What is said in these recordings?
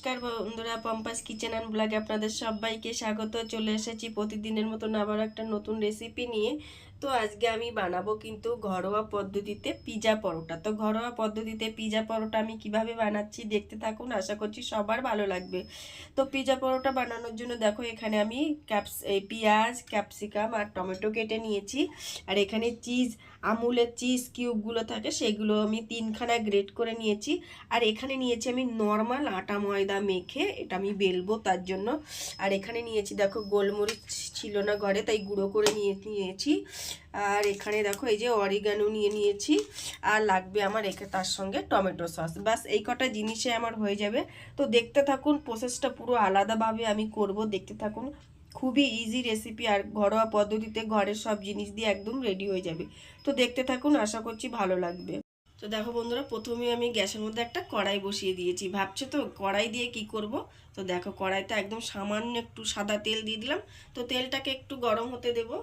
নমস্কার বন্ধুরা, পম্পাস kitchen and ব্লগে আপনাদের সবাইকে স্বাগত। চলে এসেছি প্রতিদিনের মতন আবার একটা নতুন রেসিপি নিয়ে। তো আজকে আমি বানাবো কিন্তু ঘরোয়া পদ্ধতিতে পিজা পরোটা। তো ঘরোয়া পদ্ধতিতে পিজা পরোটা আমি কিভাবে বানাচ্ছি দেখতে থাকুন, আশা করছি সবার ভালো লাগবে। তো পিজা পরোটা বানানোর জন্য দেখো এখানে আমি পেঁয়াজ, ক্যাপসিকাম আর টমেটো কেটে নিয়েছি। আর এখানে চিজ, আমুলের চিজ কিউবগুলো থাকে সেগুলো আমি 3খানা গ্রেট করে নিয়েছি। আর এখানে নিয়েছি আমি নর্মাল আটা ময়দা মেখে, এটা আমি বেলবো তার জন্য। আর এখানে নিয়েছি দেখো গোলমরিচ ছিল না ঘরে, তাই গুঁড়ো করে নিয়েছি। আর এখানে দেখো এই যে অরিগানো নিয়েছি। আর লাগবে আমার তার সঙ্গে টমেটো সস। ব্যাস এই কটা জিনিসে আমার হয়ে যাবে। তো দেখতে থাকুন, প্রসেসটা পুরো আলাদাভাবে আমি করব, দেখতে থাকুন। খুবই ইজি রেসিপি আর ঘরোয়া পদ্ধতিতে ঘরের সব জিনিস দিয়ে একদম রেডি হয়ে যাবে। তো দেখতে থাকুন, আশা করছি ভালো লাগবে। তো দেখো বন্ধুরা, প্রথমে আমি গ্যাসের মধ্যে একটা কড়াই বসিয়ে দিয়েছি। ভাবছো তো কড়াই দিয়ে কি করব? তো দেখো কড়াইতে একদম সামান্য একটু সাদা তেল দিয়ে দিলাম। তো তেলটাকে একটু গরম হতে দেবো।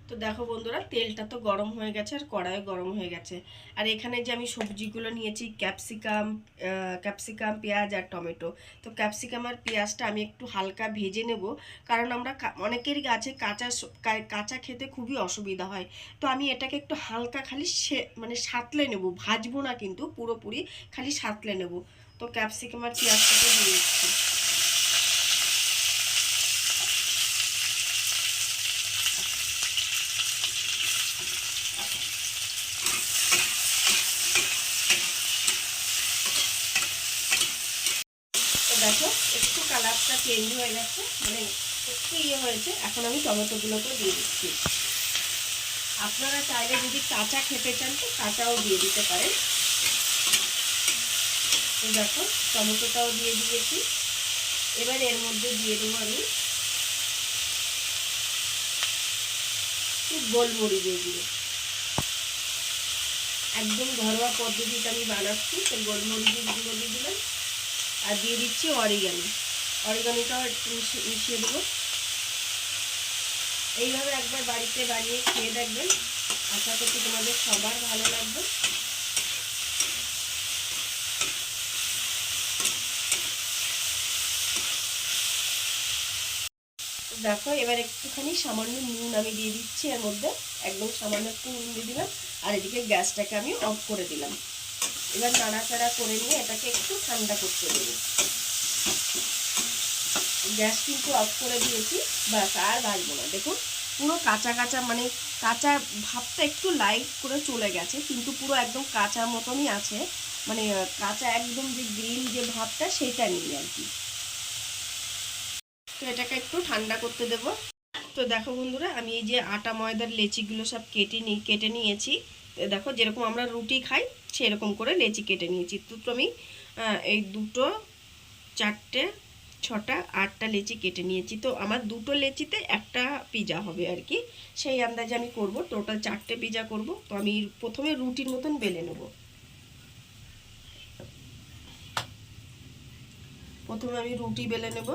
তো দেখো বন্ধুরা, তেলটা তো গরম হয়ে গেছে আর কড়াই গরম হয়ে গেছে। আর এখানে যে আমি সবজিগুলো নিয়েছি, ক্যাপসিকাম, পেঁয়াজ আর টমেটো। তো ক্যাপসিকাম আর পেঁয়াজটা আমি একটু হালকা ভেজে নেব, কারণ আমরা অনেকেরই গাছে কাঁচা খেতে খুবই অসুবিধা হয়। তো আমি এটাকে একটু হালকা খালি সাঁতলে নেব, ভাজবো না কিন্তু পুরোপুরি, খালি সাঁতলে নেব। তো ক্যাপসিকাম আর পেঁয়াজটাকে দিয়ে দিচ্ছি। দেখো একটু কালারটা চেঞ্জ হয়ে গেছে, একটু হয়েছে। এখন আমি টমেটোগুলোকে দিয়ে দিচ্ছি। আপনারা চাইলে যদি কাঁচা খেতে চান তো কাঁচাও দিয়ে দিতে পারেন। তো দেখো টমেটোটাও দিয়ে দিয়েছি। এবার এর মধ্যে দিয়ে দেবো আমি গোলমরিচ দিয়ে, একদম ঘরোয়া পদ্ধতিতে আমি বানাচ্ছি। তো গোলমরিচগুলো দিয়ে দিলাম। আর দিয়ে দিচ্ছি অরিগানোটাও একটু মিশিয়ে দেবো। এইভাবে একবার বাড়িতে বানিয়ে খেয়ে দেখবেন, আশা করছি তোমাদের সবার ভালো লাগবে। দেখো এবার একটুখানি সামান্য নুন আমি দিয়ে দিচ্ছি এর মধ্যে, একদম সামান্য একটু নুন দিয়ে দিলাম। আর এদিকে গ্যাসটাকে আমি অফ করে দিলাম। এবার নাড়াচাড়া করে নিয়ে এটাকে একটু ঠান্ডা করতে দেবো। গ্যাস কিন্তু অফ করে দিয়েছি, বাস আর ভাজবো না। দেখুন পুরো কাঁচা কাঁচা ভাবটা একটু লাইট করে চলে গেছে, কিন্তু পুরো একদম কাঁচা মতনই আছে। কাঁচা একদম যে গ্রিন যে ভাবটা সেটা নেই আর কি। তো এটাকে একটু ঠান্ডা করতে দেবো। তো দেখো বন্ধুরা, আমি এই যে আটা ময়দার লেচিগুলো সব কেটে নিয়েছি। দেখো যেরকম আমরা রুটি খাই সেরকম করে লেচি কেটে নিয়েছি। তো আমি এই 2, 4, 6, 8টা লেচি কেটে নিয়েছি। তো আমার 2টো লেচিতে একটা পিজা হবে আর কি, সেই আন্দাজে আমি করব। টোটাল 4টে পিজা করব। তো আমি প্রথমে রুটির মতন বেলে নেব। প্রথমে আমি রুটি বেলে নেব।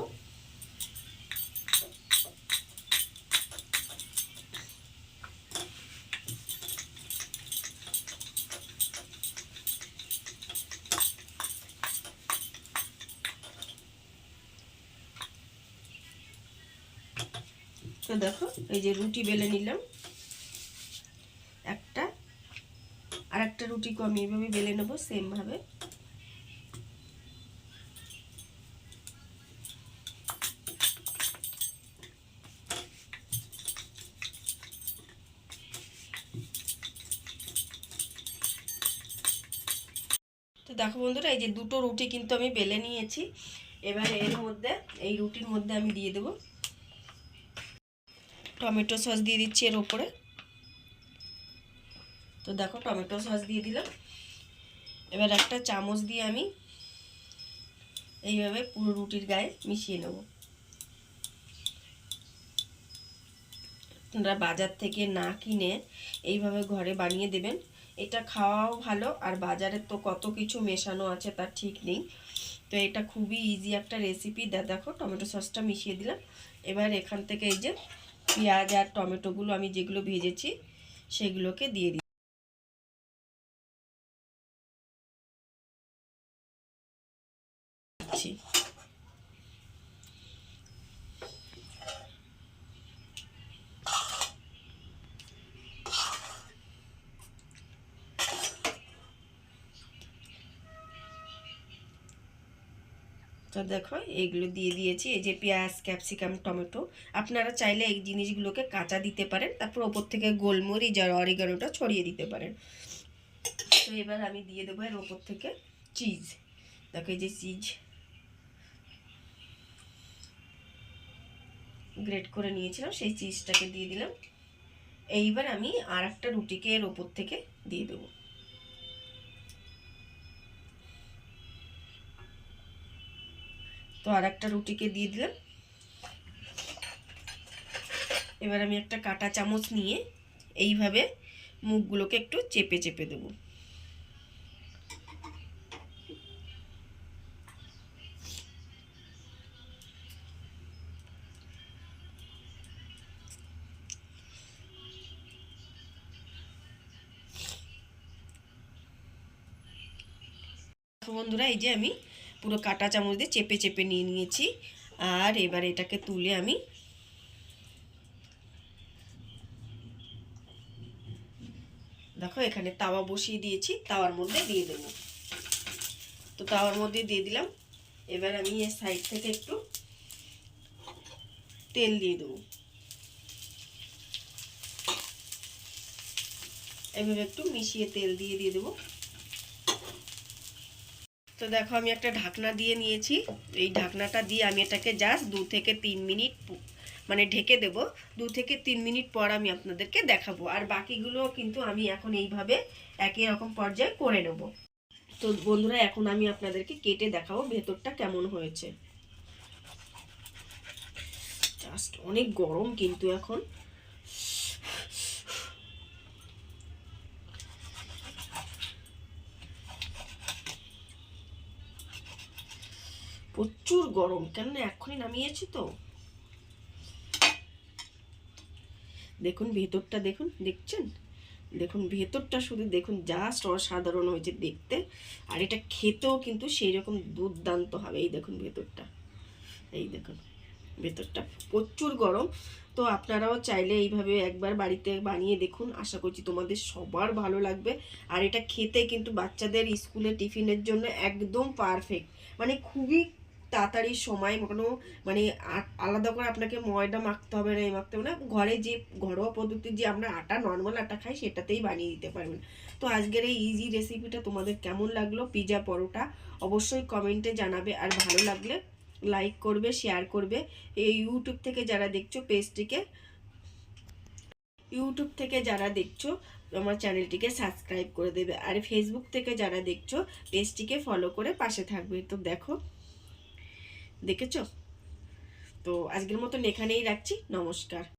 তো দেখো এই যে রুটি বেলে নিলাম একটা। আর একটা রুটিকে আমি এইভাবে বেলে নেবো সেম ভাবে। তো দেখো বন্ধুরা, এই যে 2টো রুটি কিন্তু আমি বেলে নিয়েছি। এবার এর মধ্যে, এই রুটির মধ্যে আমি দিয়ে দেবো টমেটো সস, দিয়ে দিচ্ছি এর ওপরে। তো দেখো টমেটো সস দিয়ে দিলাম। এবার একটা চামচ দিয়ে আমি এইভাবে পুরো রুটির গায়ে মিশিয়ে নেব। আপনারা বাজার থেকে না কিনে এইভাবে ঘরে বানিয়ে দেবেন, এটা খাওয়াও ভালো। আর বাজারে তো কত কিছু মেশানো আছে তার ঠিক নেই। তো এটা খুবই ইজি একটা রেসিপি। দেখো টমেটো সসটা মিশিয়ে দিলাম। এবার এখান থেকে এই যে পেঁয়াজ আর টমেটোগুলো আমি যেগুলো ভেজেছি সেগুলোকে দিয়ে দিচ্ছি। তো দেখো এইগুলো দিয়ে দিয়েছি, এই যে পেঁয়াজ, ক্যাপসিকাম, টমেটো। আপনারা চাইলে এই জিনিসগুলোকে কাঁচা দিতে পারেন, তারপর ওপর থেকে গোলমরিচ আর অরিগানোটা ছড়িয়ে দিতে পারেন। তো এবার আমি দিয়ে দেবো এর ওপর থেকে চিজ। দেখো এই যে চিজ গ্রেট করে নিয়েছিলাম, সেই চিজটাকে দিয়ে দিলাম। এইবার আমি আর একটা রুটিকে এর ওপর থেকে দিয়ে দেবো। তো আর একটা রুটিকে দিয়ে দিলাম। এবার আমি একটা কাঁটা চামচ নিয়ে এইভাবে মুখগুলোকে একটু চেপে চেপে দেবো। বন্ধুরা এই যে আমি পুরো কাঁটা চামচ দিয়ে চেপে চেপে নিয়ে নিয়েছি। আর এবার এটাকে তুলে আমি দেখো এখানে তাওয়া বসিয়ে দিয়েছি, তাওয়ার মধ্যে দিয়ে দেবো। তো তাওয়ার মধ্যে দিয়ে দিলাম। এবার আমি এর সাইড থেকে একটু তেল দিয়ে দেবো। এভাবে একটু মিশিয়ে তেল দিয়ে দেবো। তো দেখো আমি একটা ঢাকনা দিয়ে নিয়েছি। এই ঢাকনাটা দিয়ে আমি এটাকে জাস্ট 2 থেকে 3 মিনিট মানে ঢেকে দেব। 2 থেকে 3 মিনিট পর আমি আপনাদেরকে দেখাবো। আর বাকিগুলো কিন্তু আমি এখন এইভাবে একই রকম পর্যায়ে করে নেব। তো বন্ধুরা এখন আমি আপনাদেরকে কেটে দেখাবো ভেতরটা কেমন হয়েছে। জাস্ট অনেক গরম কিন্তু এখন। প্রচুর গরম, কেননা এখনই নামিয়েছি তো। দেখুন ভেতরটা, দেখুন, দেখছেন? দেখুন ভেতরটা শুধু দেখুন, জাস্ট অসাধারণ হয়েছে দেখতে। আর এটা খেতেও কিন্তু সেই রকম দুর্দান্ত হবে। এই দেখুন ভেতরটা, এই দেখুন ভেতরটা প্রচুর গরম। তো আপনারাও চাইলে এইভাবে একবার বাড়িতে বানিয়ে দেখুন, আশা করছি তোমাদের সবার ভালো লাগবে। আর এটা খেতে কিন্তু বাচ্চাদের স্কুলে টিফিনের জন্য একদম পারফেক্ট, মানে খুবই তাড়াতাড়ি সময় কোনো মানে আলাদা করে আপনাকে ময়দা মাখতে হবে না, মাখতে হবে না। ঘরে যে ঘরোয়া পদ্ধতির যে আমরা আটা, নর্মাল আটা খাই, সেটাতেই বানিয়ে দিতে পারবেন। তো আজকের এই ইজি রেসিপিটা তোমাদের কেমন লাগলো, পিজা পরোটা, অবশ্যই কমেন্টে জানাবে। আর ভালো লাগলে লাইক করবে, শেয়ার করবে। এই ইউটিউব থেকে যারা দেখছো পেজটিকে, ইউটিউব থেকে যারা দেখছো আমার চ্যানেলটিকে সাবস্ক্রাইব করে দেবে। আর ফেসবুক থেকে যারা দেখছো পেজটিকে ফলো করে পাশে থাকবে। তো দেখো, দেখেছো? তো আজকের মতন এখানেই রাখছি, নমস্কার।